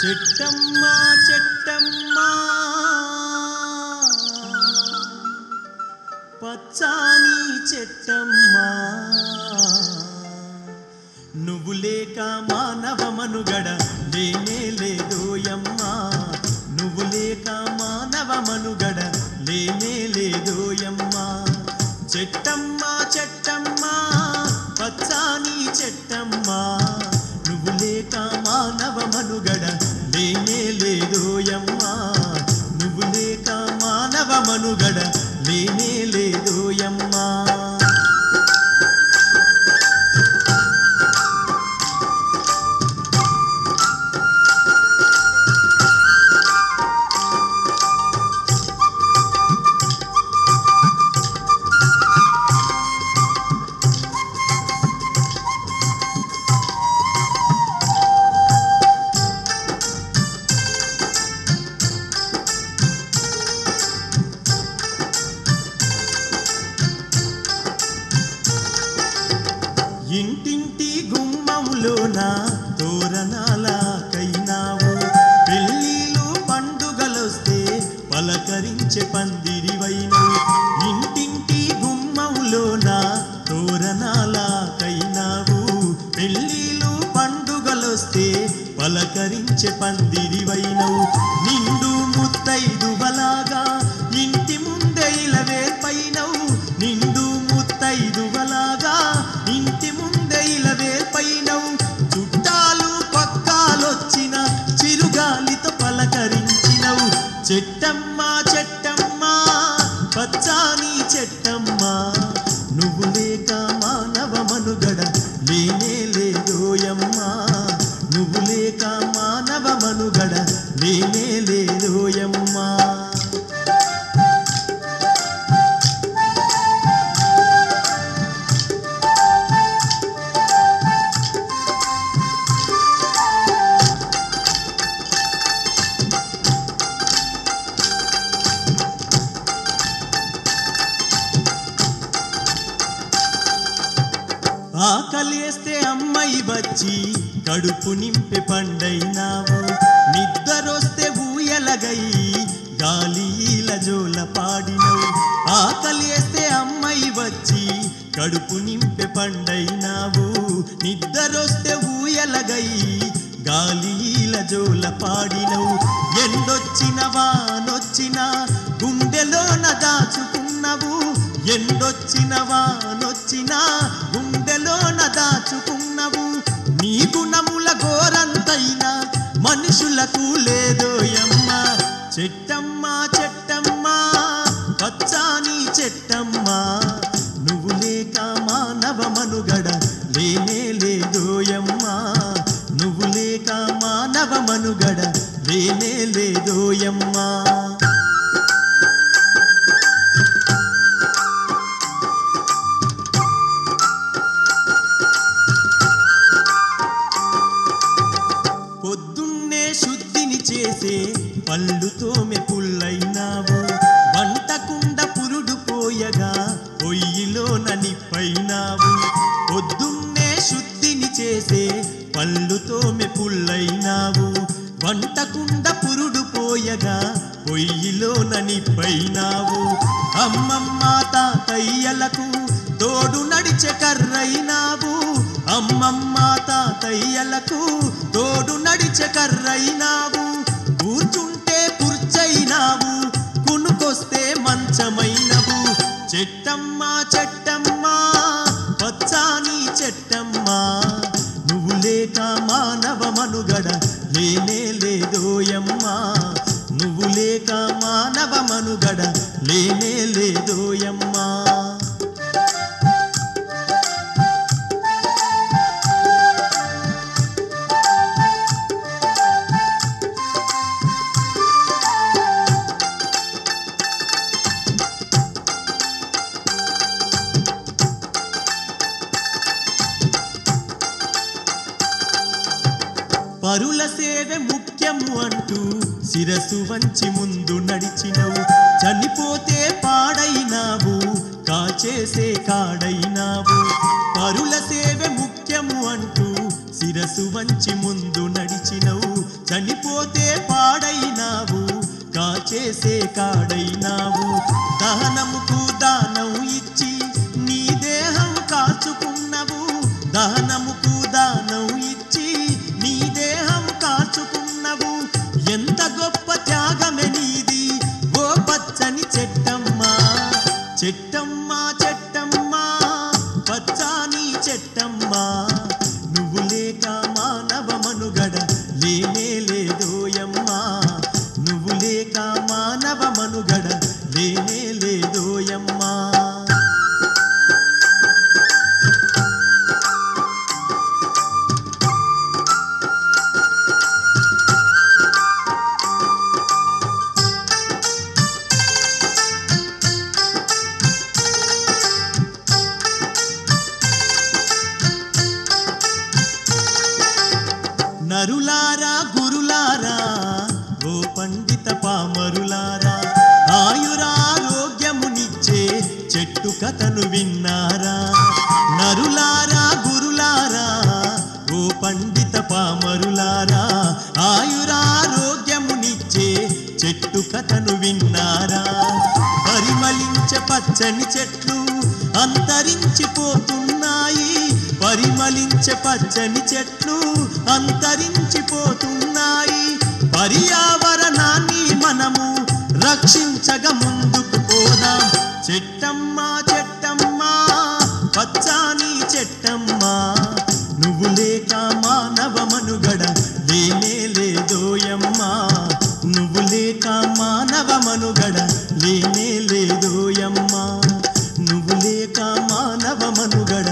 చెట్టమ్మ చెట్టమ్మ పచ్చాని చెట్టమ్మ నువ్వు లేక మానవ మనుగడ లేనే లేదోయమ్మ నువ్వు లేక మానవ మనుగడ లేనే లేదోయమ్మ చెట్టమ్మ చెట్టమ్మ పచ్చాని చెట్టమ్మ నువ్వు లేక మానవ మనుగడ లేనే లేదోయమ్మ నువ్వు లేక మానవ మనుగడ లేనే లేదోయమ్మ ఇంటింటి గుమ్మంలోన తోరణాలకైనావు పెళ్ళిళ్ళు పండుగలొస్తే పలకరించే పందిరివైనవు ఇంటింటి గుమ్మంలోన తోరణాలకైనావు పెళ్ళిళ్ళు పండుగలొస్తే పలకరించే పందిరివైనవు నిండు ముత్తైదువలాగా ఇంటి ముందే ఇలవేర్పైనవు నిండు ముత్తైదువలాగా ఇంటి ముందే ఇలవేర్పైనవు చుట్టాలు పక్కాలొచ్చిన చిరుగాలితో పలకరించినవు చెట్టమ్మ చెట్టమ్మ పచ్చాని చెట్టమ్మ నువ్వు లేక మానవ మనుగడ లేనే లేదోయమ్మ నువ్వు లేక మానవ మనుగడ లేనే లేదోయమ్మ ఆకలేస్తే అమ్మాయి వచ్చి కడుపు నింపే పండైనావు నిద్రొస్తే ఊయలగై గాలిల జోల పాడినవు ఆకలేస్తే అమ్మాయి వచ్చి కడుపు నింపే పండైనావు నిద్రొస్తే ఊయలగై గాలిల జోల పాడినవు ఎండొచ్చిన వానొచ్చిన గుండెలోన దాచుకున్నవు ఎండొచ్చిన వానొచ్చిన గుండెలోన దాచుకున్నవు నీ గుణముల గోరంతైనా మనుషులకు లేదోయమ్మ చెట్టమ్మ చెట్టమ్మ పచ్చాని చెట్టమ్మ నువ్వు లేక మానవ మనుగడ లేనే లేదోయమ్మ నువ్వు లేక మానవ మనుగడ లేనే లేదోయమ్మ పొద్దున్నే శుద్ధిని చేసే పళ్ళుతో మెపుల్లైనావు వంటకుండ పురుడు పోయగా పొయ్యిలోన నిప్పైనావు పొద్దున్నే శుద్ధిని చేసే పళ్ళుతో మెపుల్లైనావు వంటకుండ పురుడు పోయగా పొయ్యిలోన నిప్పైనావు అమ్మమ్మ తాతయ్యలకు తోడు నడిచే కర్రైనావు అమ్మమ్మ తాతయ్యలకు తోడు నడిచే కర్రైనావు కూర్చుంటే కుర్చైనావు కునుకొస్తే మంచమైనవు చెట్టమ్మ చెట్టమ్మ పచ్చాని చెట్టమ్మ నువ్వు లేక మానవ మనుగడ లేనే లేదోయమ్మ నువ్వు లేక మానవ మనుగడ లేనే లేదోయమ్మ పరుల సేవే ముఖ్యము అంటూ శిరసు వంచి ముందు నడిచినవు చనిపోతే పాడైనావు కాచేసే కాడైనావు పరుల సేవే ముఖ్యము అంటూ శిరసు వంచి ముందు నడిచినవు చనిపోతే పాడైనావు కాచేసే కాడైనావు దహనముకు దానం ఇచ్చి నీ దేహం కాచుకున్నవు దహనముకు దానం ఇచ్చి నీ దేహం కాచుకున్నవు ఎంత గొప్ప త్యాగమే నీది ఓ పచ్చని చెట్టమ్మా చెట్టమ్మా చెట్టమ్మా పచ్చాని చెట్టమ్మా నువ్వు లేక మానవ మనుగడ లేనే లేదోయమ్మా నువ్వు లేక మానవ మనుగడ లేనే లేదోయమ్మా నరులారా గురులారా ఓ పండిత పామరులారా ఆయురారోగ్యమునిచ్చే చెట్టు కథను విన్నారా నరులారా గురులారా ఓ పండిత పామరులారా ఆయురారోగ్యమునిచ్చే చెట్టు కథను విన్నారా పరిమళించే పచ్చని చెట్లు అంతరించిపోతున్నాయి పరిమళించే పచ్చని చెట్లు అంతరించిపోతున్నాయి పర్యావరణాన్ని మనము రక్షించగా ముందుకు పోదాం చెట్టమ్మా చెట్టమ్మా పచ్చాని చెట్టమ్మా నువ్వు లేక మానవ మనుగడ లేనే లేదోయమ్మా నువ్వు లేక మానవ మనుగడ లేనే లేదోయమ్మా నువ్వు లేక మానవ మనుగడ